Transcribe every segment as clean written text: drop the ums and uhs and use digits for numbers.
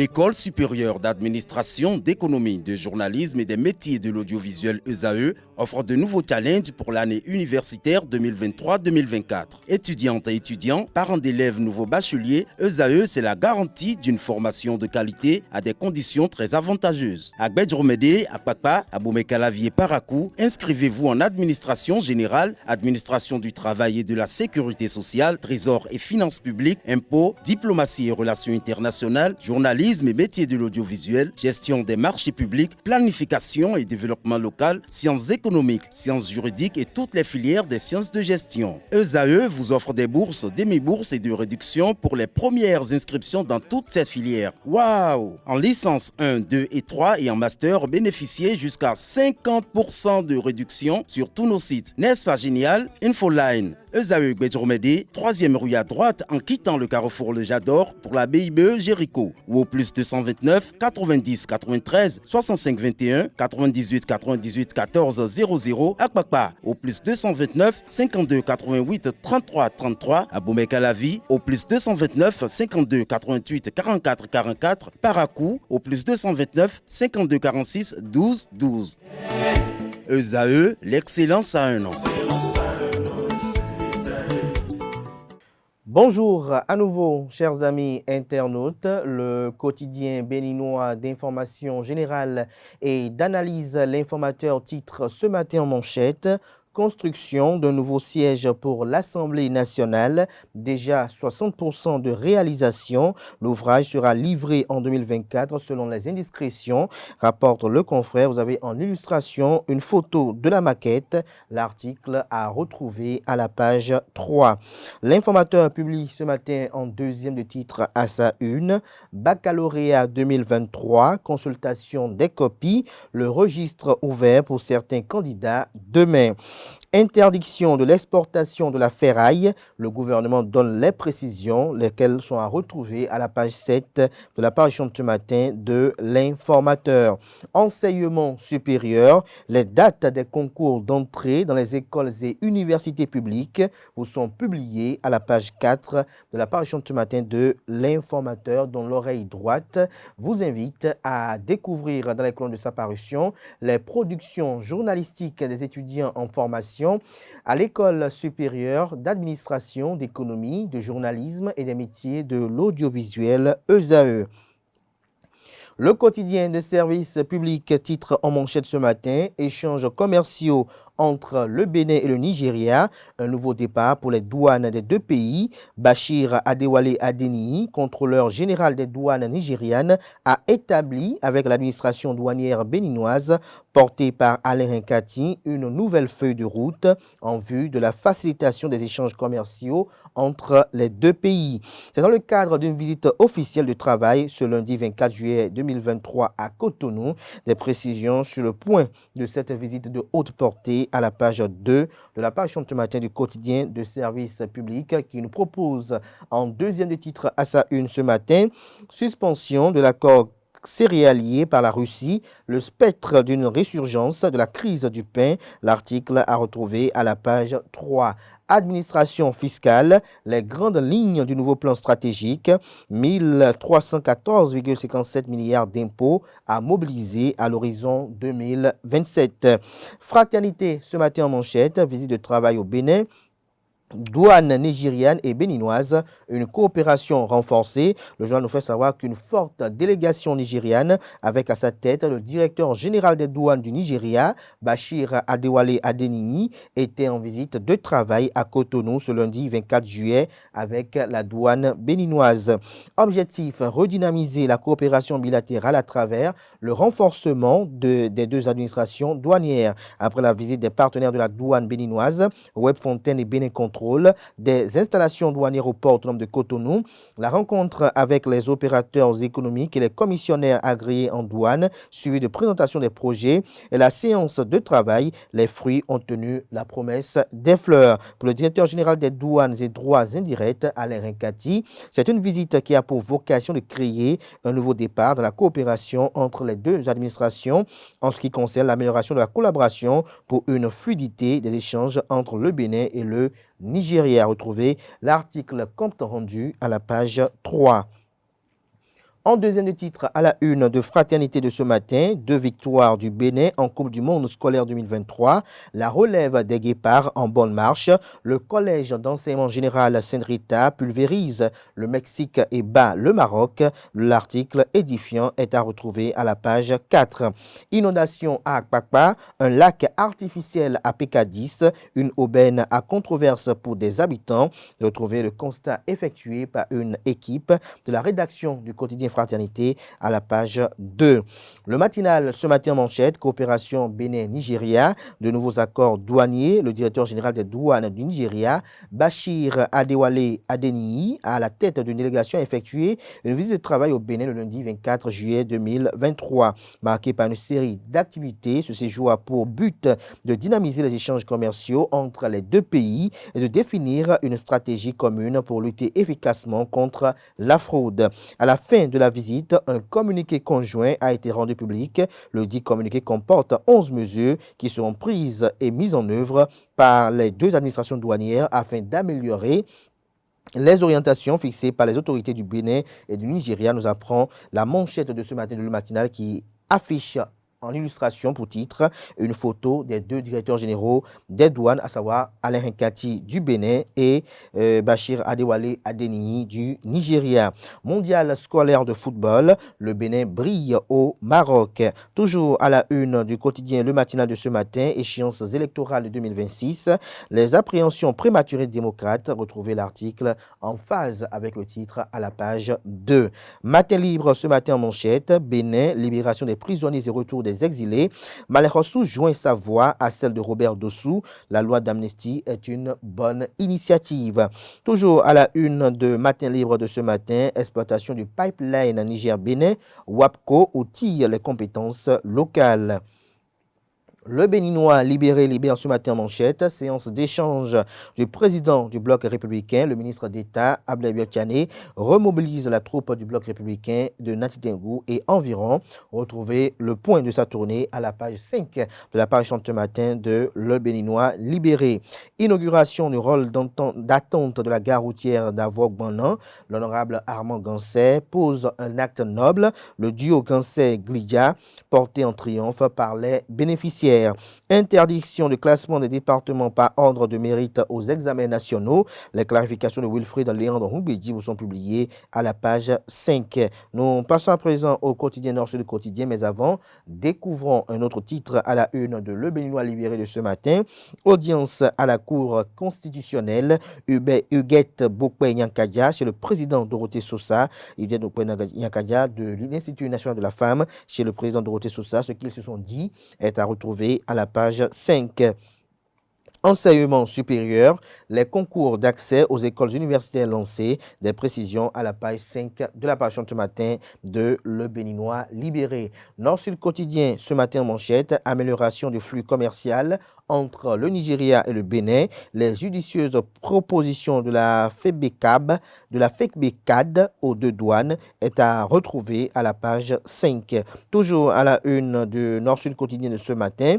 L'École supérieure d'administration, d'économie, de journalisme et des métiers de l'audiovisuel ESAE offre de nouveaux challenges pour l'année universitaire 2023-2024. Étudiantes et étudiants, parents d'élèves nouveaux bacheliers, ESAE, c'est la garantie d'une formation de qualité à des conditions très avantageuses. À Gbedjromede, à Papa, à Boumekalavi et Parakou, inscrivez-vous en administration générale, administration du travail et de la sécurité sociale, trésor et finances publiques, impôts, diplomatie et relations internationales, journalisme et métiers de l'audiovisuel, gestion des marchés publics, planification et développement local, sciences économiques, sciences juridiques et toutes les filières des sciences de gestion. ESAE vous offre des bourses, demi-bourses et de réductions pour les premières inscriptions dans toutes ces filières. Waouh! En licence 1, 2 et 3 et en master, bénéficiez jusqu'à 50% de réduction sur tous nos sites. N'est-ce pas génial? Infoline. ESAE Gbedjromede, 3e rue à droite en quittant le carrefour Le Jador pour la BIBE Jéricho ou au plus 229 90 93 65 21 98 98 14 00 à Kpakpa au plus 229 52 88 33 33 à Boumekalavi au plus 229 52 88 44 44 Parakou au plus 229 52 46 12 12. ESAE, l'excellence à un nom. Bonjour à nouveau, chers amis internautes. Le quotidien béninois d'information générale et d'analyse, l'informateur titre ce matin en manchette: construction d'un nouveau siège pour l'Assemblée nationale, déjà 60% de réalisation. L'ouvrage sera livré en 2024 selon les indiscrétions, rapporte Le Confrère. Vous avez en illustration une photo de la maquette. L'article à retrouver à la page 3. L'informateur publie ce matin en deuxième de titre à sa une: Baccalauréat 2023, consultation des copies, le registre ouvert pour certains candidats demain. Interdiction de l'exportation de la ferraille. Le gouvernement donne les précisions, lesquelles sont à retrouver à la page 7 de la parution de ce matin de l'Informateur. Enseignement supérieur. Les dates des concours d'entrée dans les écoles et universités publiques vous sont publiées à la page 4 de la parution de ce matin de l'Informateur, dont l'oreille droite vous invite à découvrir dans les colonnes de sa parution les productions journalistiques des étudiants en formation à l'École supérieure d'administration, d'économie, de journalisme et des métiers de l'audiovisuel ESAE. Le quotidien de service public titre en manchette ce matin: échanges commerciaux entre le Bénin et le Nigeria, un nouveau départ pour les douanes des deux pays. Bachir Adewale Adeniyi, contrôleur général des douanes nigérianes, a établi avec l'administration douanière béninoise, portée par Alain Hinkati, une nouvelle feuille de route en vue de la facilitation des échanges commerciaux entre les deux pays. C'est dans le cadre d'une visite officielle de travail ce lundi 24 juillet 2023 à Cotonou. Des précisions sur le point de cette visite de haute portée à la page 2 de la parution de ce matin du quotidien de service public, qui nous propose en deuxième de titre à sa une ce matin: suspension de l'accord céréalier par la Russie, le spectre d'une résurgence de la crise du pain. L'article à retrouver à la page 3. Administration fiscale, les grandes lignes du nouveau plan stratégique: 1314,57 milliards d'impôts à mobiliser à l'horizon 2027. Fraternité ce matin en manchette: visite de travail au Bénin. Douane nigériane et béninoise, une coopération renforcée. Le journal nous fait savoir qu'une forte délégation nigériane, avec à sa tête le directeur général des douanes du Nigeria, Bachir Adewale Adeniyi, était en visite de travail à Cotonou ce lundi 24 juillet avec la douane béninoise. Objectif: redynamiser la coopération bilatérale à travers le renforcement des deux administrations douanières. Après la visite des partenaires de la douane béninoise, Webfontaine et Bénin Control, des installations douanières au port autonome de Cotonou, la rencontre avec les opérateurs économiques et les commissionnaires agréés en douane, suivi de présentation des projets et la séance de travail, les fruits ont tenu la promesse des fleurs. Pour le directeur général des douanes et droits indirects, Alain Hinkati, c'est une visite qui a pour vocation de créer un nouveau départ dans la coopération entre les deux administrations en ce qui concerne l'amélioration de la collaboration pour une fluidité des échanges entre le Bénin et le Nigeria. Retrouvez l'article compte rendu à la page 3. En deuxième titre, à la une de Fraternité de ce matin, 2 victoires du Bénin en Coupe du Monde scolaire 2023, la relève des Guépards en bonne marche, le Collège d'enseignement général Sainte-Rita pulvérise le Mexique et bat le Maroc. L'article édifiant est à retrouver à la page 4. Inondation à Akpakpa, un lac artificiel à PK10, une aubaine à controverse pour des habitants. Retrouvez le constat effectué par une équipe de la rédaction du quotidien Fraternité à la page 2. Le matinal ce matin en manchette, coopération Bénin-Nigeria, de nouveaux accords douaniers. Le directeur général des douanes du Nigeria, Bachir Adewale Adeniyi, à la tête d'une délégation, a effectué une visite de travail au Bénin le lundi 24 juillet 2023, marquée par une série d'activités. Ce séjour a pour but de dynamiser les échanges commerciaux entre les deux pays et de définir une stratégie commune pour lutter efficacement contre la fraude. À la fin de la visite, un communiqué conjoint a été rendu public. Le dit communiqué comporte 11 mesures qui seront prises et mises en œuvre par les deux administrations douanières afin d'améliorer les orientations fixées par les autorités du Bénin et du Nigeria. Nous apprend la manchette de ce matin de Le Matinal qui affiche en illustration pour titre une photo des deux directeurs généraux des douanes, à savoir Alain Hinkati du Bénin et Bachir Adewale Adeniyi du Nigeria. Mondial scolaire de football, le Bénin brille au Maroc. Toujours à la une du quotidien Le Matinal de ce matin, échéances électorales 2026, les appréhensions prématurées démocrates. Retrouvez l'article en phase avec le titre à la page 2. Matin libre ce matin en manchette, Bénin, libération des prisonniers et retour des exilés. Malekhossou joint sa voix à celle de Robert Dossou. La loi d'amnistie est une bonne initiative. Toujours à la une de Matin libre de ce matin, exploitation du pipeline Niger-Bénin, WAPCO outille les compétences locales. Le Béninois libéré libère ce matin en manchette, séance d'échange du président du bloc républicain, le ministre d'État Abdoulaye Biotchane remobilise la troupe du bloc républicain de Natitengou et environ. Retrouvez le point de sa tournée à la page 5 de l'apparition de ce matin de Le Béninois libéré. Inauguration du rôle d'attente de la gare routière d'Avogue-Banan. L'honorable Armand Gansay pose un acte noble. Le duo Gansay-Glidia porté en triomphe par les bénéficiaires. Interdiction de classement des départements par ordre de mérite aux examens nationaux. Les clarifications de Wilfried Léandre Houbedji vous sont publiées à la page 5. Nous passons à présent au quotidien Nord-Sud du quotidien, mais avant, découvrons un autre titre à la une de Le Béninois libéré de ce matin. Audience à la Cour constitutionnelle. Huguette Bokwe-Nyankadia chez le président Dorothée Sosa. Huguette Bokwe-Nyankadia de l'Institut national de la femme chez le président Dorothée Sosa. Ce qu'ils se sont dit est à retrouver à la page 5. Enseignement supérieur, les concours d'accès aux écoles universitaires lancés, des précisions à la page 5 de l'apparition de ce matin de Le Béninois libéré. Nord-Sud quotidien, ce matin en manchette, amélioration du flux commercial entre le Nigeria et le Bénin, les judicieuses propositions de la FEBECAD aux deux douanes est à retrouver à la page 5. Toujours à la une de Nord-Sud quotidien de ce matin,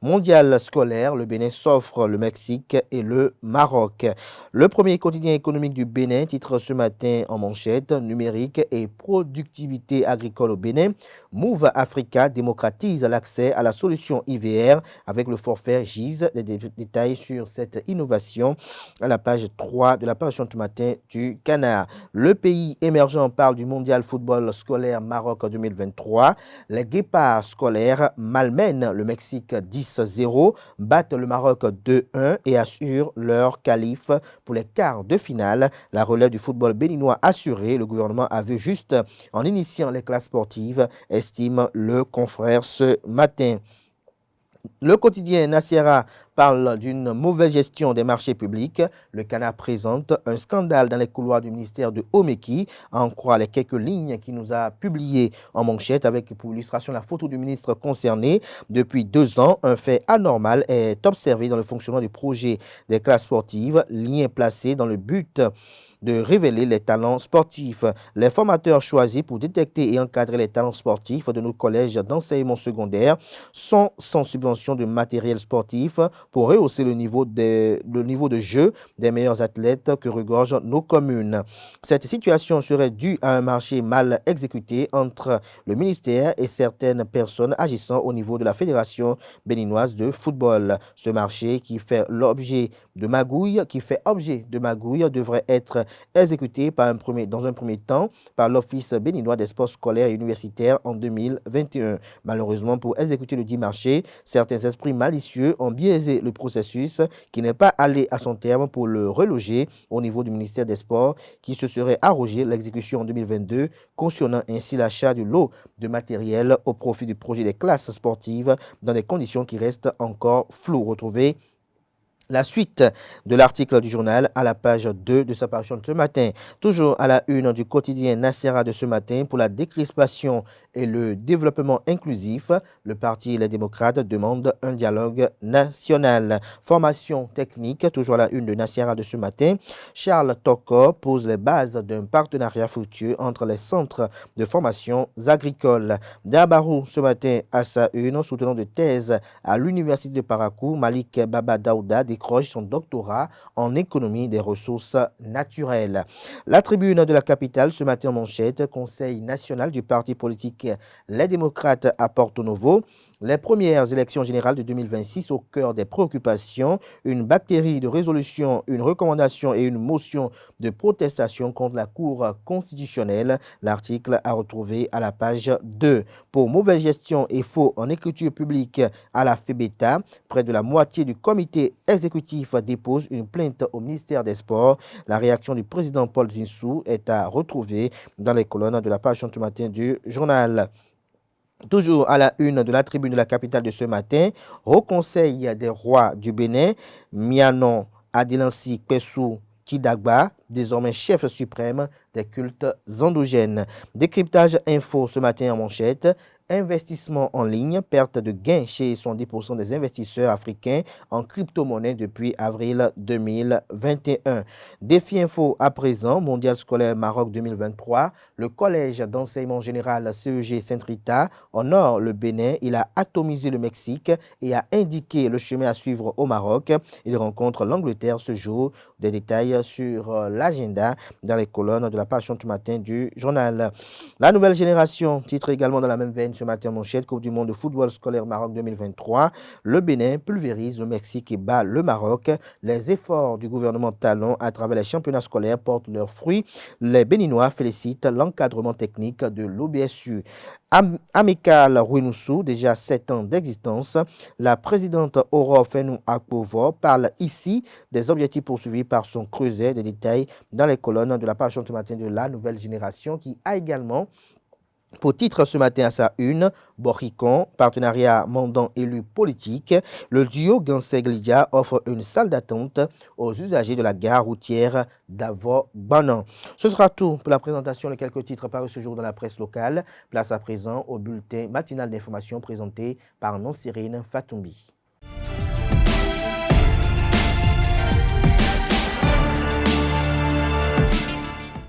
mondial scolaire, le Bénin s'offre le Mexique et le Maroc. Le premier quotidien économique du Bénin titre ce matin en manchette numérique et productivité agricole au Bénin. Move Africa démocratise l'accès à la solution IVR avec le forfait GIS. Des détails sur cette innovation à la page 3 de la parution de ce matin du Canard. Le pays émergent parle du mondial football scolaire Maroc 2023. Les Guépards scolaires malmènent le Mexique 10-0, battent le Maroc 2-1 et assurent leur qualif pour les quarts de finale. La relève du football béninois assurée, le gouvernement avait juste en initiant les classes sportives, estime le confrère ce matin. Le quotidien Nassera parle d'une mauvaise gestion des marchés publics. Le Canard présente un scandale dans les couloirs du ministère de Omeki, à en croire les quelques lignes qu'il nous a publiées en manchette avec pour illustration la photo du ministre concerné. Depuis 2 ans, un fait anormal est observé dans le fonctionnement du projet des classes sportives, lien placé dans le but de révéler les talents sportifs. Les formateurs choisis pour détecter et encadrer les talents sportifs de nos collèges d'enseignement secondaire sont sans subvention de matériel sportif pour rehausser le niveau de jeu des meilleurs athlètes que regorgent nos communes. Cette situation serait due à un marché mal exécuté entre le ministère et certaines personnes agissant au niveau de la Fédération béninoise de football. Ce marché qui fait objet de magouilles devrait être exécuté dans un premier temps par l'Office béninois des sports scolaires et universitaires en 2021. Malheureusement, pour exécuter le dit marché, certains esprits malicieux ont biaisé le processus qui n'est pas allé à son terme pour le reloger au niveau du ministère des Sports qui se serait arrogé l'exécution en 2022, cautionnant ainsi l'achat du lot de matériel au profit du projet des classes sportives dans des conditions qui restent encore floues. Retrouvez la suite de l'article du journal à la page 2 de sa parution de ce matin. Toujours à la une du quotidien Nacera de ce matin, pour la décrispation et le développement inclusif, le Parti Les Démocrates demande un dialogue national. Formation technique, toujours à la une de Nacera de ce matin, Charles Toko pose les bases d'un partenariat fructueux entre les centres de formation agricoles. Dabarou ce matin à sa une, soutenant de thèse à l'université de Parakou, Malik Baba Daouda décroche son doctorat en économie des ressources naturelles. La tribune de la capitale ce matin en manchette, Conseil national du parti politique Les Démocrates à Porto Novo. Les premières élections générales de 2026 au cœur des préoccupations, une bactérie de résolution, une recommandation et une motion de protestation contre la Cour constitutionnelle. L'article à retrouver à la page 2. Pour mauvaise gestion et faux en écriture publique à la FEBETA, près de la moitié du comité exécutif dépose une plainte au ministère des Sports. La réaction du président Paul Zinsou est à retrouver dans les colonnes de la page ce matin du journal. Toujours à la une de la tribune de la capitale de ce matin, au Conseil des rois du Bénin, Mianon Adelansi Kwesou Kidagba, désormais chef suprême des cultes endogènes. Décryptage info ce matin en manchette. Investissement en ligne, perte de gains chez 70% des investisseurs africains en crypto-monnaie depuis avril 2021. Défi info à présent, Mondial scolaire Maroc 2023. Le collège d'enseignement général CEG Saint-Rita honore le Bénin. Il a atomisé le Mexique et a indiqué le chemin à suivre au Maroc. Il rencontre l'Angleterre ce jour. Des détails sur l'agenda dans les colonnes de la page ce matin du journal. La nouvelle génération, titre également dans la même veine ce matin manchette, Coupe du monde de football scolaire Maroc 2023. Le Bénin pulvérise le Mexique et bat le Maroc. Les efforts du gouvernement Talon à travers les championnats scolaires portent leurs fruits. Les Béninois félicitent l'encadrement technique de l'OBSU. Amical Ruinoussou, déjà 7 ans d'existence, la présidente Aurore Fenou Akpovo parle ici des objectifs poursuivis par son creuset. Des détails dans les colonnes de la page ce matin de la nouvelle génération qui a également pour titre ce matin à sa une, Boricon, partenariat mandant élu politique, le duo Gansé-Glidia offre une salle d'attente aux usagers de la gare routière d'Avo-Banan. Ce sera tout pour la présentation de quelques titres parus ce jour dans la presse locale. Place à présent au bulletin matinal d'information présenté par Nancirine Fatoumbi.